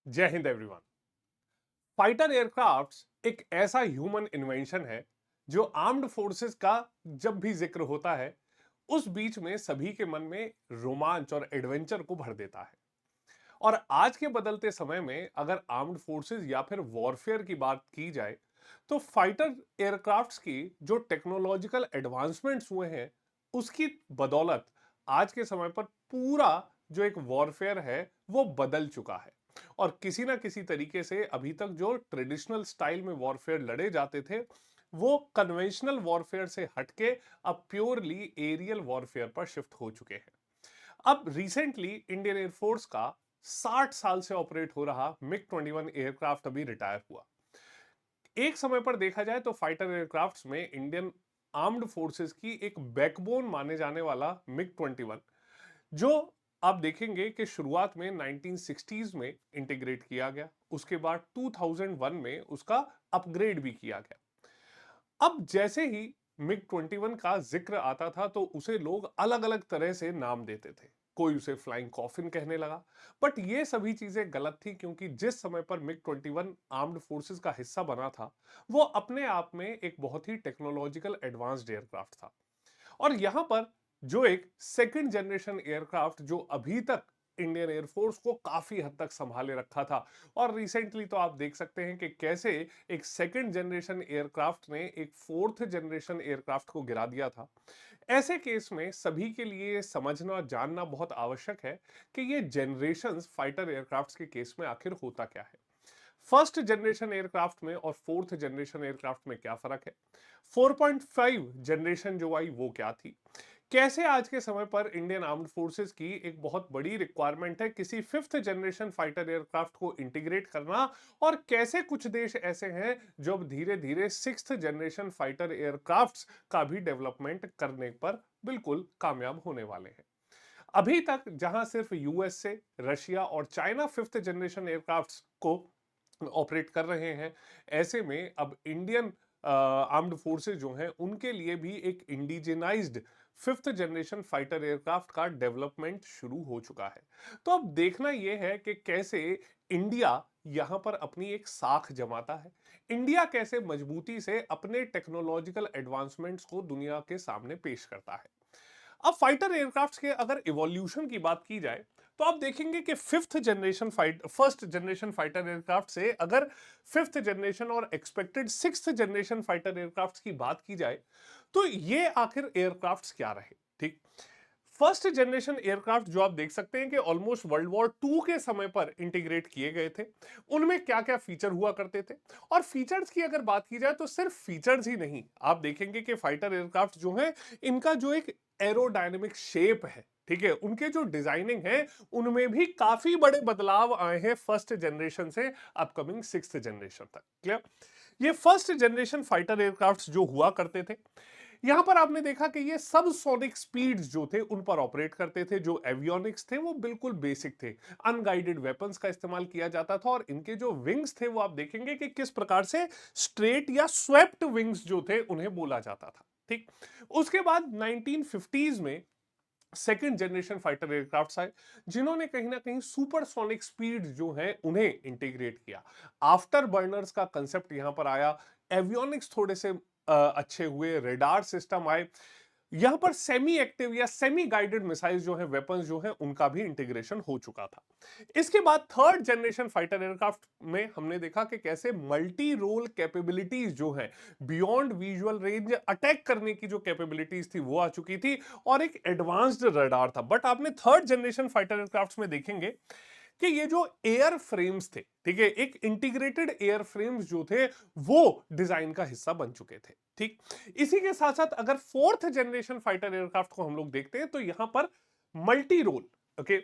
जय Hind everyone. Fighter aircrafts एक ऐसा ह्यूमन इन्वेंशन है जो आर्म्ड फोर्सेस का जब भी जिक्र होता है उस बीच में सभी के मन में रोमांच और एडवेंचर को भर देता है। और आज के बदलते समय में अगर आर्म्ड फोर्सेस या फिर वॉरफेयर की बात की जाए तो फाइटर एयरक्राफ्ट्स की जो टेक्नोलॉजिकल एडवांसमेंट्स हुए हैं उसकी बदौलत आज के समय पर पूरा जो एक वॉरफेयर है वो बदल चुका है। और किसी ना किसी तरीके से अभी तक जो ट्रेडिशनल स्टाइल में वॉरफेयर लड़े जाते थे वो कन्वेंशनल वॉरफेयर से हटके अब प्योरली एरियल वॉरफेयर पर शिफ्ट हो चुके हैं। अब रिसेंटली इंडियन एयरफोर्स का 60 साल से ऑपरेट हो रहा मिग 21 एयरक्राफ्ट अभी रिटायर हुआ। एक समय पर देखा जाए तो फाइटर एयरक्राफ्ट्स में इंडियन आर्म्ड फोर्सेस की एक बैकबोन माने जाने वाला मिग 21 जो आप देखेंगे कि शुरुआत में 1960s में इंटीग्रेट किया गया, उसके बाद 2001 में उसका अपग्रेड भी किया गया। अब जैसे ही मिग 21 का जिक्र आता था तो उसे लोग अलग अलग तरह से नाम देते थे। कोई उसे फ्लाइंग कॉफिन कहने लगा, बट ये सभी चीजें गलत थी क्योंकि जिस समय पर मिग 21 आर्म्ड फोर्सेस का हिस्सा बना था वो अपने आप में एक बहुत ही टेक्नोलॉजिकल एडवांस्ड एयरक्राफ्ट था। और यहां पर जो एक सेकंड जनरेशन एयरक्राफ्ट जो अभी तक इंडियन एयरफोर्स को काफी हद तक संभाले रखा था, और रिसेंटली तो आप देख सकते हैं कि कैसे एक सेकंड जनरेशन एयरक्राफ्ट ने एक फोर्थ जनरेशन एयरक्राफ्ट को गिरा दिया था। ऐसे केस में सभी के लिए समझना जानना बहुत आवश्यक है कि ये जनरेशंस फाइटर एयरक्राफ्ट्स के केस में आखिर होता क्या है। फर्स्ट जनरेशन एयरक्राफ्ट में और फोर्थ जनरेशन एयरक्राफ्ट में क्या फर्क है, 4.5 जनरेशन जो आई वो क्या थी, कैसे आज के समय पर इंडियन आर्म्ड फोर्सेस की एक बहुत बड़ी रिक्वायरमेंट है किसी फिफ्थ जनरेशन फाइटर एयरक्राफ्ट को इंटीग्रेट करना, और कैसे कुछ देश ऐसे हैं जो अब धीरे धीरे सिक्स्थ जनरेशन फाइटर एयरक्राफ्ट्स का भी डेवलपमेंट करने पर बिल्कुल कामयाब होने वाले हैं। अभी तक जहां सिर्फ यूएस से रशिया और चाइना फिफ्थ जनरेशन एयरक्राफ्ट्स को ऑपरेट कर रहे हैं, ऐसे में अब इंडियन आर्म्ड फोर्सेस जो हैं उनके लिए भी एक इंडिजिनाइज्ड फिफ्थ जनरेशन फाइटर एयरक्राफ्ट का डेवलपमेंट शुरू हो चुका है। तो अब देखना यह है कि कैसे इंडिया यहां पर अपनी एक साख जमाता है, इंडिया कैसे मजबूती से अपने टेक्नोलॉजिकल एडवांसमेंट्स को दुनिया के सामने पेश करता है। अब फाइटर एयरक्राफ्ट्स के अगर इवोल्यूशन की बात की जाए तो आप देखेंगे कि फर्स्ट जनरेशन फाइटर एयरक्राफ्ट से अगर फिफ्थ जनरेशन और expected sixth generation fighter aircrafts की बात की जाए तो ये आखिर एयरक्राफ्ट्स क्या रहे। ठीक, फर्स्ट जनरेशन एयरक्राफ्ट जो आप देख सकते हैं कि ऑलमोस्ट वर्ल्ड वॉर टू के समय पर इंटीग्रेट किए गए थे, उनमें क्या क्या फीचर हुआ करते थे। और फीचर्स की अगर बात की जाए तो सिर्फ फीचर्स ही नहीं, आप देखेंगे कि फाइटर एयरक्राफ्ट जो है इनका जो एक एरोडायनेमिक शेप है, ठीक है, उनके जो डिजाइनिंग है उनमें भी काफी बड़े बदलाव आए हैं फर्स्ट जनरेशन से अपकमिंग सिक्स्थ जनरेशन तक। क्लियर, ये फर्स्ट जनरेशन फाइटर एयरक्राफ्ट जो हुआ करते थे, यहां पर आपने देखा कि ये सब सोनिक स्पीड्स जो थे उन पर ऑपरेट करते थे, जो एवियोनिक्स थे वो बिल्कुल बेसिक थे, अनगाइडेड वेपन्स का इस्तेमाल किया जाता था, और इनके जो विंग्स थे वो आप देखेंगे कि किस प्रकार से स्ट्रेट या स्वेप्ट विंग्स जो थे उन्हें बोला जाता था। ठीक, उसके बाद 1950s में सेकेंड जनरेशन फाइटर एयरक्राफ्ट आए जिन्होंने कहीं ना कहीं सुपरसोनिक स्पीड जो है उन्हें इंटीग्रेट किया। आफ्टर बर्नर्स का कंसेप्ट यहां पर आया, एवियोनिक्स थोड़े से अच्छे हुए, रेडार सिस्टम आए, यहां पर सेमी एक्टिव या सेमी गाइडेड मिसाइल जो है वेपन्स जो है उनका भी इंटीग्रेशन हो चुका था। इसके बाद थर्ड जनरेशन फाइटर एयरक्राफ्ट में हमने देखा कि कैसे मल्टी रोल कैपेबिलिटीज जो है, बियॉन्ड विजुअल रेंज अटैक करने की जो कैपेबिलिटीज थी वो आ चुकी थी, और एक एडवांस्ड रडार था। बट आपने थर्ड जनरेशन फाइटर एयरक्राफ्ट में देखेंगे कि ये जो एयर फ्रेम्स थे, ठीक है, एक इंटीग्रेटेड एयर फ्रेम्स जो थे वो डिजाइन का हिस्सा बन चुके थे। ठीक, इसी के साथ साथ अगर फोर्थ जनरेशन फाइटर एयरक्राफ्ट को हम लोग देखते हैं तो यहां पर multi role, okay,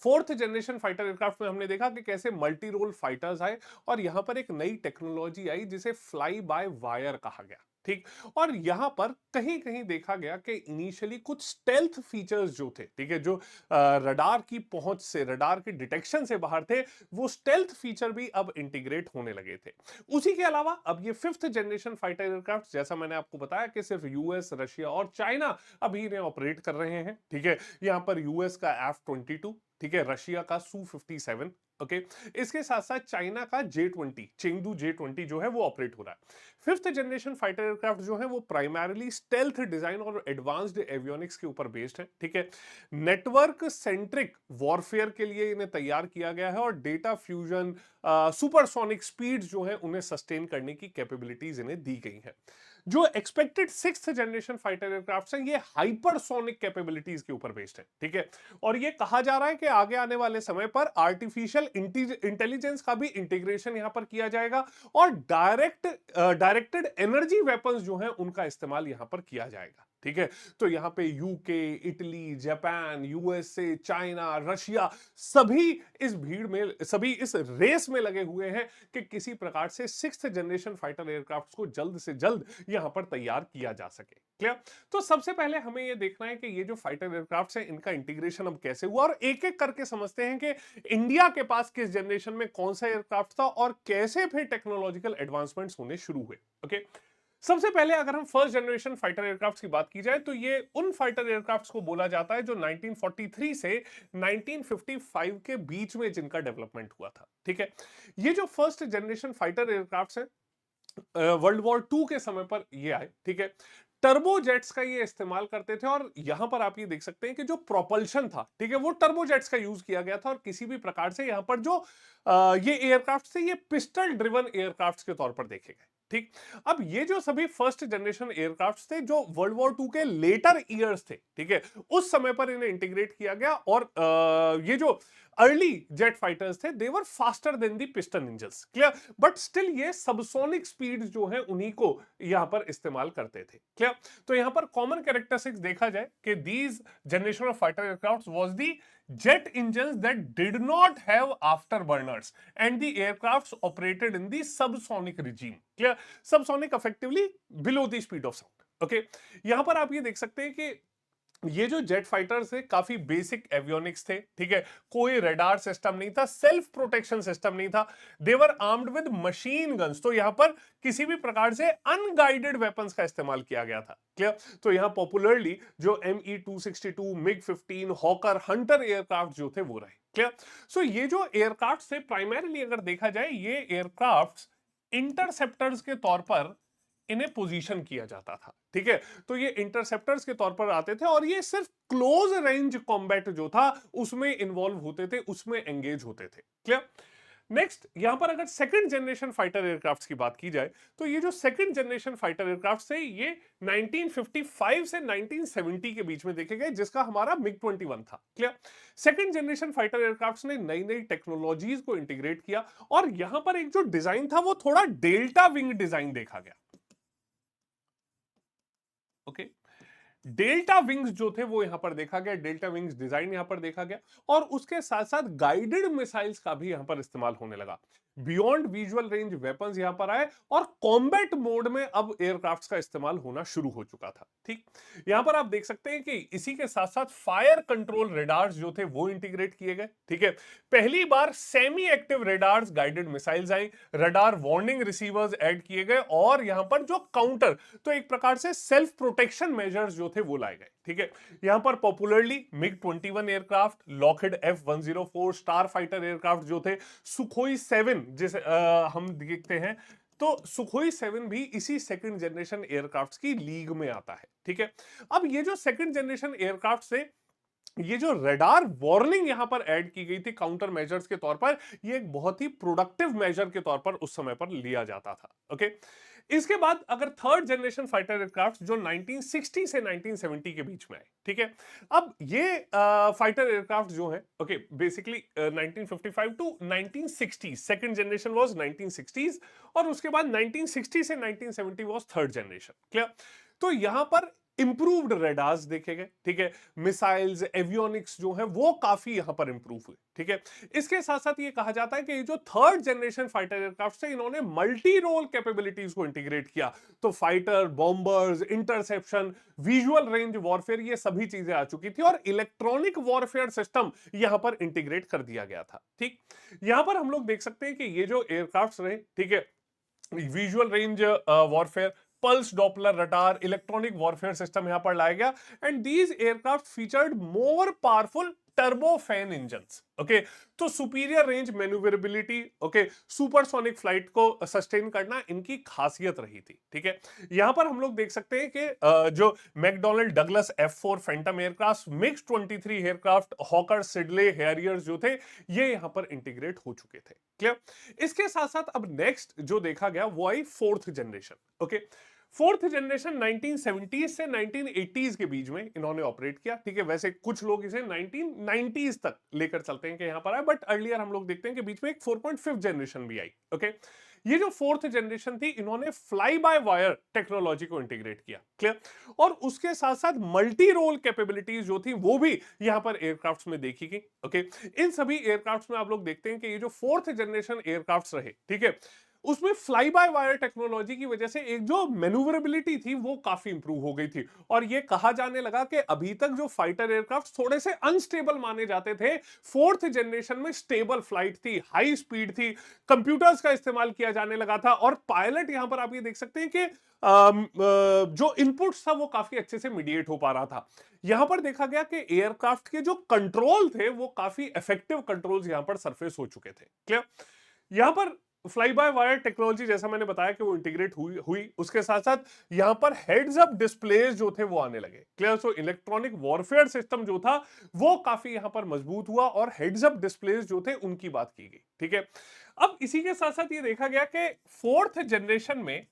fourth generation fighter aircraft में हमने देखा कि कैसे मल्टी रोल फाइटर्स आए, और यहां पर एक नई टेक्नोलॉजी आई जिसे फ्लाई बाय वायर कहा गया। ठीक, और यहां पर कहीं कहीं देखा गया कि इनिशियली कुछ स्टेल्थ फीचर्स जो थे, ठीक है, जो रडार की पहुंच से, रडार के डिटेक्शन से बाहर थे, वो स्टेल्थ फीचर भी अब इंटीग्रेट होने लगे थे। उसी के अलावा अब ये फिफ्थ जनरेशन फाइटर एयरक्राफ्ट, जैसा मैंने आपको बताया कि सिर्फ यूएस, रशिया और चाइना अभी इन्हें ऑपरेट कर रहे हैं। ठीक है, यहां पर यूएस का F-22, ठीक है, रशिया का Su-57, ओके। इसके साथ साथ चाइना का J-20 चेंगडू J-20 जो है वो ऑपरेट हो रहा है। फिफ्थ जनरेशन फाइटर एयरक्राफ्ट जो है वो प्राइमरली स्टेल्थ डिजाइन और एडवांस्ड एवियोनिक्स के ऊपर बेस्ड है, ठीक है। नेटवर्क सेंट्रिक वॉरफेयर के लिए इन्हें तैयार किया गया है और डेटा फ्यूजन, सुपरसोनिक स्पीड जो है उन्हें सस्टेन करने की कैपेबिलिटीज इन्हें दी गई है। जो expected sixth generation fighter aircraft हैं ये हाइपरसोनिक कैपेबिलिटीज के ऊपर बेस्ड है, ठीक है। और ये कहा जा रहा है कि आगे आने वाले समय पर आर्टिफिशियल इंटेलिजेंस का भी इंटीग्रेशन यहां पर किया जाएगा और डायरेक्टेड एनर्जी वेपन्स जो हैं उनका इस्तेमाल यहां पर किया जाएगा, ठीक है। तो यहां पे UK, Italy, Japan, USA, China, Russia सभी इस रेस में लगे हुए हैं कि किसी प्रकार से सिक्स्थ जनरेशन फाइटर एयरक्राफ्ट को जल्द से जल्द यहां पर तैयार किया जा सके। क्लियर? तो सबसे पहले हमें यह देखना है कि ये जो फाइटर एयरक्राफ्ट है इनका इंटीग्रेशन अब कैसे हुआ और एक एक करके समझते हैं कि इंडिया के पास किस जनरेशन में कौन सा एयरक्राफ्ट था और कैसे फिर टेक्नोलॉजिकल एडवांसमेंट्स होने शुरू हुए। ओके, सबसे पहले अगर हम फर्स्ट जनरेशन फाइटर एयरक्राफ्ट की बात की जाए तो ये उन फाइटर एयरक्राफ्ट को बोला जाता है जो 1943 से 1955 के बीच में जिनका डेवलपमेंट हुआ था, ठीक है। ये जो फर्स्ट जनरेशन फाइटर एयरक्राफ्ट है वर्ल्ड वॉर टू के समय पर ये आए, ठीक है। टर्बोजेट्स का ये इस्तेमाल करते थे और यहां पर आप ये देख सकते हैं कि जो प्रोपल्शन था, ठीक है, वो टर्बोजेट्स का यूज किया गया था और किसी भी प्रकार से यहां पर जो ये एयरक्राफ्ट थे ये पिस्टल ड्रिवन एयरक्राफ्ट के तौर पर देखे गए, ठीक। अब ये जो सभी फर्स्ट जनरेशन एयरक्राफ्ट थे जो वर्ल्ड वॉर टू के लेटर ईयर्स थे, ठीक है, उस समय पर इन्हें इंटीग्रेट किया गया और ये जो अर्ली जेट फाइटर्स थे they were faster than the piston engines, clear. But still ये सबसोनिक स्पीड जो है उन्हीं को यहां पर इस्तेमाल करते थे, क्लियर। तो यहां पर कॉमन कैरेक्टरिस्टिक्स देखा जाए कि these generation of fighter aircraft was the jet engines that did not have afterburners and the aircrafts operated in the subsonic regime, clear। subsonic effectively below the speed of sound, okay। यहां पर आप ये देख सकते हैं कि ये जो जेट फाइटर्स थे काफी बेसिक एवियोनिक्स थे, ठीक है। कोई रडार सिस्टम नहीं था, सेल्फ प्रोटेक्शन सिस्टम नहीं था, देवर आर्म्ड विद मशीन गन्स। तो यहां पर किसी भी प्रकार से अनगाइडेड वेपन्स का इस्तेमाल किया गया था, क्लियर। तो यहां पॉपुलरली जो ME-262, MiG-15, hawker, Hunter aircraft जो थे वो रहे, क्लियर। सो ये जो एयरक्राफ्ट थे प्राइमरीली अगर देखा जाए ये एयरक्राफ्ट इंटरसेप्टर्स के तौर पर इन्हें पोजीशन किया जाता था, ठीक है। तो ये इंटरसेप्टर्स के तौर पर आते थे और ये सिर्फ क्लोज रेंज कॉम्बैट जो था उसमें इन्वॉल्व होते थे, उसमें एंगेज होते थे, क्लियर। नेक्स्ट यहां पर अगर सेकंड जनरेशन फाइटर एयरक्राफ्ट की बात की जाए तो ये जो सेकंड जनरेशन फाइटर एयरक्राफ्ट थे ये 1955 से 1970 के बीच में देखे गए जिसका हमारा MiG-21 था, clear. Second generation fighter aircraft ने नई नई टेक्नोलॉजीज को इंटीग्रेट किया और यहां पर एक जो डिजाइन था वो थोड़ा डेल्टा विंग डिजाइन देखा गया, ओके। डेल्टा विंग्स जो थे वो यहां पर देखा गया, डेल्टा विंग्स डिजाइन यहां पर देखा गया और उसके साथ साथ गाइडेड मिसाइल्स का भी यहां पर इस्तेमाल होने लगा। बियॉन्ड विजुअल रेंज वेपन्स यहां पर आए और कॉम्बैट मोड में अब एयरक्राफ्ट्स का इस्तेमाल होना शुरू हो चुका था, ठीक। यहां पर आप देख सकते हैं कि इसी के साथ साथ फायर कंट्रोल रेडार्स जो थे वो इंटीग्रेट किए गए, ठीक है। पहली बार semi active radars guided missiles आई, रडार वार्निंग रिसीवर्स ऐड किए गए और यहां पर जो काउंटर, तो एक प्रकार से सेल्फ प्रोटेक्शन मेजर्स जो थे वो लाए गए, ठीक है। यहां पर popularly MiG-21 aircraft, Lockheed F-104 star fighter aircraft जो थे, सुखोई 7 जिसे हम देखते हैं, तो सुखोई 7 भी इसी सेकंड जनरेशन एयरक्राफ्ट्स की लीग में आता है, ठीक है। अब ये जो सेकंड जनरेशन एयरक्राफ्ट से ये जो रडार वार्निंग यहां पर ऐड की गई थी काउंटर मेजर्स के तौर पर, ये एक बहुत ही प्रोडक्टिव मेजर के तौर पर उस समय पर लिया जाता था, ओके। इसके बाद अगर थर्ड जनरेशन फाइटर एयरक्राफ्ट जो 1960 से 1970 के बीच में आए, ठीक है। अब ये फाइटर एयरक्राफ्ट जो है, okay, basically 1955 to 1960 second generation was 1960s और उसके बाद 1960 से 1970 वाज थर्ड जनरेशन, क्लियर। तो यहां पर इंप्रूव्ड रेडार्स देखे गए, ठीक है। मिसाइल्स, एवियोनिक्स जो है वो काफी यहां पर इंप्रूव हुए, ठीक है। इसके साथ साथ ये कहा जाता है कि ये जो थर्ड जनरेशन फाइटर एयरक्राफ्ट है इन्होंने मल्टी रोल कैपेबिलिटीज को इंटीग्रेट किया। तो fighter, bombers, interception, visual range warfare, ये सभी चीजें आ चुकी थी और इलेक्ट्रॉनिक वॉरफेयर सिस्टम यहां पर इंटीग्रेट कर दिया गया था, ठीक। यहां पर हम लोग देख सकते हैं कि ये जो एयरक्राफ्ट रहे, ठीक है, visual range warfare, pulse Doppler radar, electronic warfare system यहां पर लाया गया and these aircraft featured more powerful turbofan engines. Okay, तो superior range manoeuvrability, okay, supersonic flight को सस्टेन करना इनकी खासियत रही थी। ठीक है, यहां पर हम लोग देख सकते हैं कि जो McDonnell Douglas F4 Phantom aircraft, MiG 23 aircraft, Hawker, Siddeley, Harriers जो थे ये यहां पर इंटीग्रेट हो चुके थे। क्लियर। इसके साथ साथ अब नेक्स्ट जो देखा गया वो आई fourth generation. Okay, fourth generation 1970 से 1980 के बीच में इन्होंने ऑपरेट किया। ठीक है, वैसे कुछ लोग इसे 1990 तक लेकर चलते हैं कि यहां पर आए, बट अर्लियर हम लोग देखते हैं कि बीच में एक 4.5 जनरेशन भी आई। ओके, ये जो फोर्थ जनरेशन थी इन्होंने फ्लाई बाय वायर टेक्नोलॉजी को इंटीग्रेट किया। क्लियर। और उसके साथ साथ मल्टी रोल कैपेबिलिटीज जो थी वो भी यहां पर एयरक्राफ्ट्स में देखी गई। ओके, इन सभी एयरक्राफ्ट्स में आप लोग देखते हैं कि ये जो फोर्थ जनरेशन एयरक्राफ्ट्स रहे, ठीक है, उसमें फ्लाई बाय वायर टेक्नोलॉजी की वजह से एक जो मैन्यूवरेबिलिटी थी वो काफी इंप्रूव हो गई थी। और ये कहा जाने लगा कि अभी तक जो फाइटर एयरक्राफ्ट थोड़े से अनस्टेबल माने जाते थे, फोर्थ जनरेशन में स्टेबल फ्लाइट थी, हाई स्पीड थी, कंप्यूटर्स का इस्तेमाल किया जाने लगा था, और पायलट यहां पर आप ये देख सकते हैं कि जो इनपुट्स था वो काफी अच्छे से मीडिएट हो पा रहा था। यहां पर देखा गया कि एयरक्राफ्ट के जो कंट्रोल थे वो काफी इफेक्टिव कंट्रोल्स यहां पर सरफेस हो चुके थे। क्लियर। यहां पर फ्लाई बाय वायर टेक्नोलॉजी जैसा मैंने बताया कि वो इंटीग्रेट हुई उसके साथ साथ यहां पर हेड्स अप डिस्प्लेस जो थे वो आने लगे। Clear. So electronic warfare system जो था वो काफी यहां पर मजबूत हुआ और हेड्स अप डिस्प्लेस जो थे उनकी बात की गई। ठीक है, अब इसी के साथ साथ ये देखा गया कि फोर्थ जनरेशन में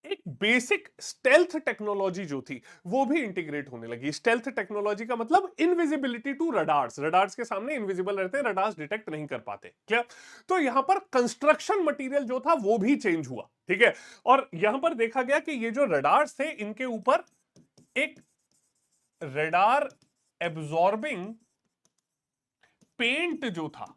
एक बेसिक स्टेल्थ टेक्नोलॉजी जो थी वो भी इंटीग्रेट होने लगी। स्टेल्थ टेक्नोलॉजी का मतलब इनविजिबिलिटी टू रडार्स, रडार्स के सामने इनविजिबल रहते हैं, रडार्स डिटेक्ट नहीं कर पाते। क्या, तो यहां पर कंस्ट्रक्शन मटेरियल जो था वो भी चेंज हुआ। ठीक है, और यहां पर देखा गया कि ये जो रडार्स थे इनके ऊपर एक रडार एब्जॉर्बिंग पेंट जो था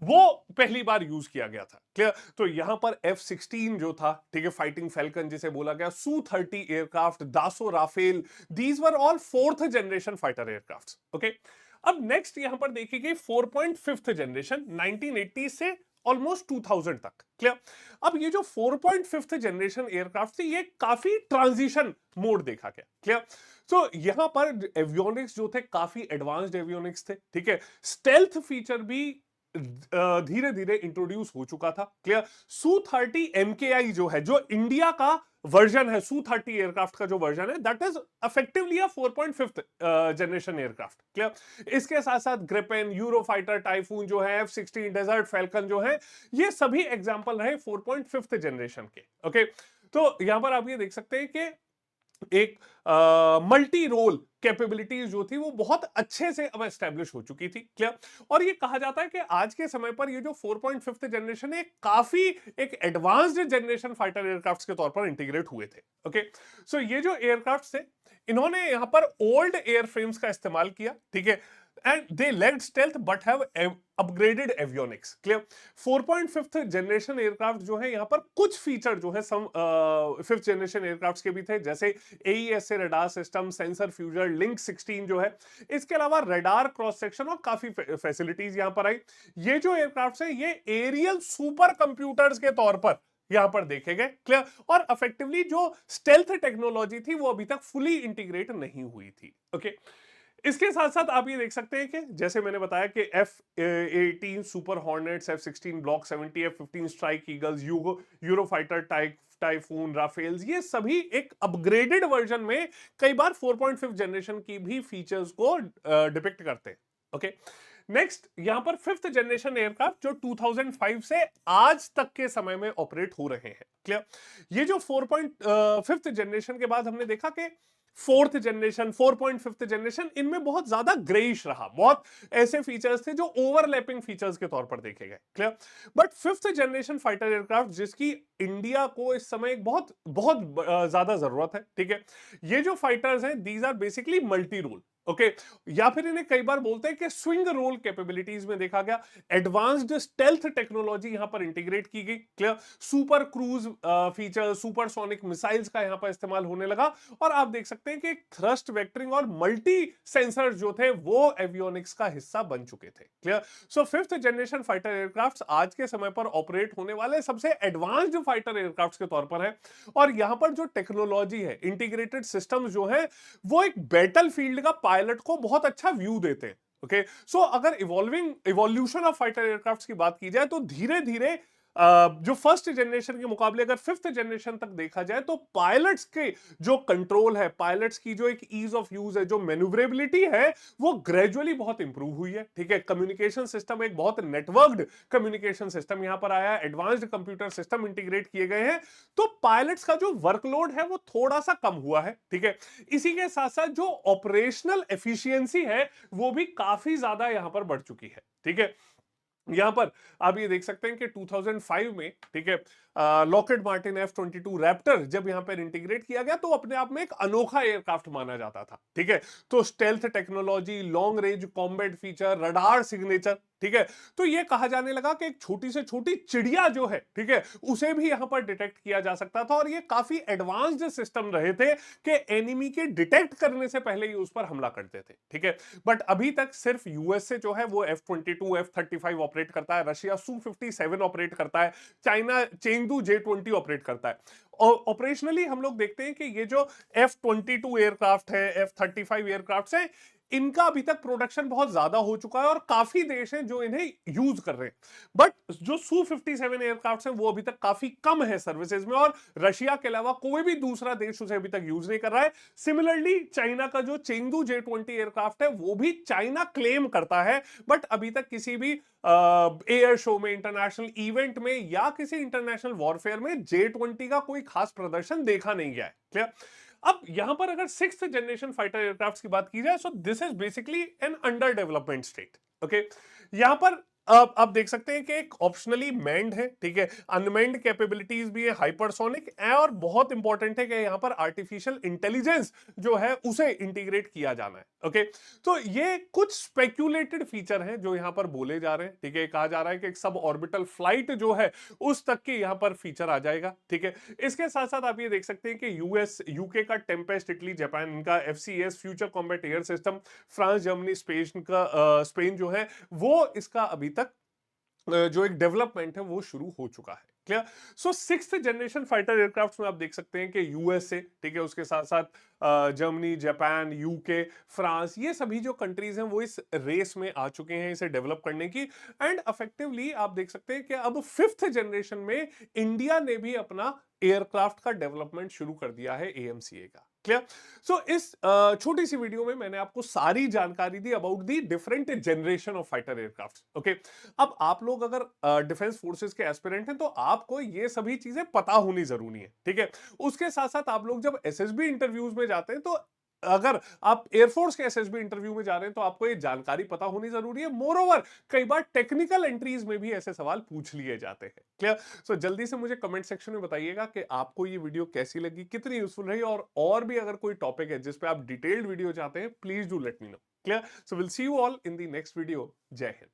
वो पहली बार यूज किया गया था। क्लियर। तो यहां पर F-16 जो था, ठीक है, फाइटिंग फैल्कन जिसे बोला गया, Su-30 aircraft, Dassault Rafale, these were all fourth generation fighter aircraft. Okay, अब नेक्स्ट यहां पर देखी गई 4.5 जनरेशन 1980 से ऑलमोस्ट 2000 तक। क्लियर। अब ये जो 4.5 जनरेशन एयरक्राफ्ट थी ये काफी ट्रांजिशन मोड देखा गया। क्लियर। तो यहां पर एवियोनिक्स जो थे काफी एडवांस्ड एवियोनिक्स थे। ठीक है, स्टेल्थ फीचर भी धीरे धीरे इंट्रोड्यूस हो चुका था। क्लियर। Su-30 MKI जो है, जो इंडिया का वर्जन है, Su-30 एयरक्राफ्ट का जो वर्जन है, that is effectively a 4.5 generation aircraft. Clear. इसके साथ साथ ग्रिपेन, यूरोफाइटर, टाइफून जो है, F-16, डेजर्ट फैल्कन जो है, ये सभी एग्जांपल रहे 4.5 जनरेशन के। ओके, तो यहां पर आप ये देख सकते हैं कि एक मल्टी रोल कैपेबिलिटीज जो थी वो बहुत अच्छे से अब एस्टेब्लिश हो चुकी थी। क्लियर। और ये कहा जाता है कि आज के समय पर ये जो 4.5 जनरेशन है काफी एक एडवांस्ड जनरेशन फाइटर एयरक्राफ्ट्स के तौर पर इंटीग्रेट हुए थे। ओके, सो ये जो एयरक्राफ्ट्स थे इन्होंने यहां पर ओल्ड एयरफ्रेम्स का इस्तेमाल किया। ठीक है, and they lacked stealth but have upgraded avionics. Clear. 4.5 generation aircraft जो है यहां पर कुछ फीचर जो है सम फिफ्थ जनरेशन एयरक्राफ्ट्स के भी थे, जैसे AESA radar system, sensor fusion, link 16 जो है, इसके अलावा रडार क्रॉस सेक्शन और काफी फैसिलिटीज यहां पर आई। ये जो एयरक्राफ्ट्स है ये एरियल सुपर कंप्यूटर्स के तौर पर यहां पर देखे गए। क्लियर। और इफेक्टिवली जो स्टेल्थ टेक्नोलॉजी थी वो अभी तक फुली इंटीग्रेट नहीं हुई थी। ओके, इसके साथ साथ आप ये देख सकते हैं कि जैसे मैंने बताया कि F-18 super Hornets, F-16 block 70, F-15 Strike Eagles, Eurofighter Typhoon, Rafales, ये सभी एक अपग्रेडेड वर्जन में कई बार 4.5 जनरेशन की भी फीचर्स को डिपिक्ट करते हैं। ओके, नेक्स्ट यहां पर फिफ्थ जनरेशन एयरक्राफ्ट जो 2005 से आज तक के समय में ऑपरेट हो रहे हैं। क्लियर। ये जो 4.5 जनरेशन के बाद हमने देखा कि फोर्थ जनरेशन, 4.5 जनरेशन, इनमें बहुत ज्यादा ग्रेइश रहा, बहुत ऐसे फीचर्स थे जो ओवरलैपिंग फीचर्स के तौर पर देखे गए। Clear. But fifth generation fighter aircraft जिसकी इंडिया को इस समय एक बहुत बहुत ज्यादा जरूरत है। ठीक है, ये जो फाइटर्स हैं these are basically multi role. Okay, या फिर इन्हें कई बार बोलते हैं कि स्विंग रोल कैपेबिलिटीज में देखा गया। एडवांस्ड स्टेल्थ टेक्नोलॉजी यहां पर इंटीग्रेट की गई। Clear. Super cruise feature, supersonic missiles का यहां पर इस्तेमाल होने लगा, और आप देख सकते हैं कि थ्रस्ट वेक्टरिंग और मल्टी सेंसर जो थे वो एवियोनिक्स का हिस्सा बन चुके थे। Clear. So fifth generation fighter aircraft आज के समय पर ऑपरेट होने वाले सबसे एडवांस्ड फाइटर एयरक्राफ्ट के तौर पर है। और यहां पर जो टेक्नोलॉजी है, इंटीग्रेटेड सिस्टम जो है, वो एक बैटल फील्ड का पायलट को बहुत अच्छा व्यू देते हैं। ओके, सो अगर इवोल्यूशन ऑफ फाइटर एयरक्राफ्ट की बात की जाए तो धीरे धीरे जो फर्स्ट जनरेशन के मुकाबले अगर फिफ्थ जनरेशन तक देखा जाए तो पायलट्स के जो कंट्रोल है, पायलट्स की जो एक ईज ऑफ यूज है, जो मैन्युवरेबिलिटी है, वो ग्रेजुअली बहुत इंप्रूव हुई है। ठीक है, कम्युनिकेशन सिस्टम एक बहुत नेटवर्क्ड कम्युनिकेशन सिस्टम यहां पर आया है, एडवांस्ड कंप्यूटर सिस्टम इंटीग्रेट किए गए हैं, तो पायलट्स का जो वर्कलोड है वो थोड़ा सा कम हुआ है। ठीक है, इसी के साथ साथ जो ऑपरेशनल एफिशिएंसी है वो भी काफी ज्यादा यहां पर बढ़ चुकी है। ठीक है, यहां पर आप ये देख सकते हैं कि 2005 में, ठीक है, लॉकहीड मार्टिन F-22 रैप्टर जब यहां पर इंटीग्रेट किया गया तो अपने आप में एक अनोखा एयरक्राफ्ट माना जाता था। ठीक है, तो stealth technology, long range combat feature, radar signature, ठीक है, तो ये कहा जाने लगा कि एक छोटी से छोटी चिड़िया जो है, ठीक है, उसे भी यहां पर डिटेक्ट किया जा सकता था, और ये काफी एडवांस्ड सिस्टम रहे थे कि एनिमी के डिटेक्ट करने से पहले ही उस पर हमला करते थे। ठीक है, बट अभी तक सिर्फ यूएसए जो है वो F-22 F-35 ऑपरेट करता है, रशिया Su-57 ऑपरेट करता है, चाइना चेंगडू J-20 ऑपरेट करता है। और ऑपरेशनली हम लोग देखते हैं कि ये जो F-22 एयरक्राफ्ट है, F-35 एयरक्राफ्ट है, इनका अभी तक प्रोडक्शन बहुत ज्यादा हो चुका है और काफी देश हैं जो इन्हें यूज कर रहे हैं, बट जो Su-57 एयरक्राफ्ट हैं वो अभी तक काफी कम है सर्विसेज में, और रशिया के अलावा कोई भी दूसरा देश उसे अभी तक यूज नहीं कर रहा है। सिमिलरली चाइना का जो चेंगडू J-20 एयरक्राफ्ट है वो भी चाइना क्लेम करता है, बट अभी तक किसी भी एयर शो में, इंटरनेशनल इवेंट में या किसी इंटरनेशनल वॉरफेयर में J-20 का कोई खास प्रदर्शन देखा नहीं गया है। क्लियर? अब यहां पर अगर सिक्स्थ जनरेशन फाइटर एयरक्राफ्ट की बात की जाए, so this is basically an under development state. Okay, यहां पर अब आप देख सकते हैं कि एक ऑप्शनली मैन्ड है, ठीक है, अनमैन्ड कैपेबिलिटीज भी है, हाइपरसोनिक है, और बहुत इंपॉर्टेंट है कि यहां पर आर्टिफिशियल इंटेलिजेंस जो है उसे इंटीग्रेट किया जाना है। ओके, तो ये कुछ स्पेक्यूलेटेड फीचर हैं जो यहां पर बोले जा रहे हैं। ठीक है, कहा जा रहा है कि एक सब ऑर्बिटल फ्लाइट जो है उस तक के यहां पर फीचर आ जाएगा। ठीक है, इसके साथ साथ आप ये देख सकते हैं कि यूएस यूके का टेम्पेस्ट, इटली जापान इनका FCS future combat air system, France Germany Spain जो है वो इसका अभी तक जो एक डेवलपमेंट है वो शुरू हो चुका है। क्लियर? सो सिक्स्थ जनरेशन फाइटर एयरक्राफ्ट में आप देख सकते हैं कि यूएसए, ठीक है, उसके साथ साथ जर्मनी, जापान, यूके, फ्रांस, ये सभी जो कंट्रीज हैं वो इस रेस में आ चुके हैं इसे डेवलप करने की, एंड इफेक्टिवली आप देख सकते हैं कि अब फिफ्थ जनरेशन में इंडिया ने भी अपना एयरक्राफ्ट का डेवलपमेंट शुरू कर दिया है, AMCA का। क्लियर? सो इस छोटी सी वीडियो में मैंने आपको सारी जानकारी दी about the different generation of fighter aircraft. Okay, अब आप लोग अगर डिफेंस फोर्सेस के एस्पिरेंट हैं तो आपको ये सभी चीजें पता होनी जरूरी है। ठीक है, उसके साथ साथ आप लोग जब SSB इंटरव्यूज में जाते हैं तो अगर आप एयरफोर्स के SSB इंटरव्यू में जा रहे हैं तो आपको ये जानकारी पता होनी जरूरी है। मोर ओवर कई बार टेक्निकल एंट्रीज में भी ऐसे सवाल पूछ लिए जाते हैं। क्लियर? सो जल्दी से मुझे कमेंट सेक्शन में बताइएगा कि आपको ये वीडियो कैसी लगी, कितनी यूजफुल रही, और भी अगर कोई टॉपिक है जिस पे आप डिटेल्ड वीडियो चाहते हैं, please do let me know. Clear? So will see you all in the next video. जय हिंद।